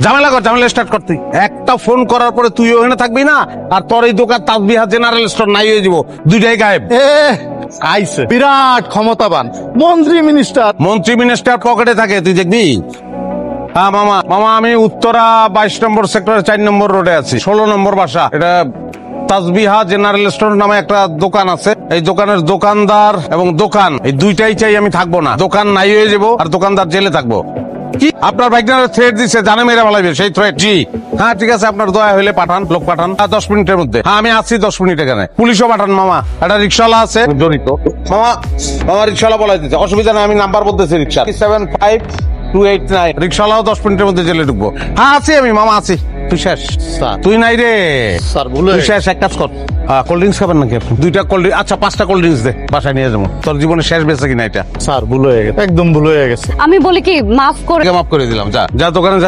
ঝামেলা স্টার্ট করতে একটা ফোন করার পরে তুই ওখানে থাকবি না, আর তোর এই দোকান তাসবিহা জেনারেল স্টোর নাই হয়ে যাবো, দুইটাই গায়েব। আইছে বিরাট ক্ষমতাবান মন্ত্রী মিনিস্টার পকেটে থাকে, তুই দেখবি। হ্যাঁ মামা আমি উত্তরা 22 নম্বর সেক্টরের 4 নম্বর রোডে আছি, 16 নম্বর বাসা। এটা তাসবিহা জেনারেল স্টোর নামে একটা দোকান আছে। এই দোকানের দোকানদার এবং দোকান এই দুইটাই চাই, আমি থাকবো না। দোকান নাই হয়ে যাবো আর দোকানদার জেলে থাকবো। কি আপনার বাইকনার থ্রেট দিচ্ছে, জানে মেরে বলাইবে সেই থ্রেট? জি হ্যাঁ ঠিক আছে, আপনার দয়া হইলে পাঠান, লোক পাঠান 10 মিনিটের মধ্যে। হ্যাঁ আমি আসছি 10 মিনিট এখানে। পুলিশও পাঠান মামা, একটা রিক্সাওয়ালা আছে জড়িত। মামা রিক্সাওয়ালা বলাই দিচ্ছে, অসুবিধা নেই, আমি নাম্বার বলতেছি রিক্সা 75289। রিক্সাওয়ালাও 10 মিনিটের মধ্যে জেলে ঢুকবো। হ্যাঁ আছি আমি মামা, আছি। তুই শেষ, তুই নাই রে স্যার। তুই শেষ, এক কাজ কর, কোল্ড ড্রিঙ্কস খাবেন নাকি আপনি? 2টা কোল্ড ড্রিঙ্কস, আচ্ছা 5টা কোল্ড ড্রিঙ্কস দে, বাসায় নিয়ে যাবো। তোর জীবনে শেষ বেঁচে কিনা এটা? স্যার ভুল হয়ে গেছে, একদম ভুল হয়ে গেছে। আমি বলি কি মাফ করে মাফ করে দিলাম, যা দোকানে যা।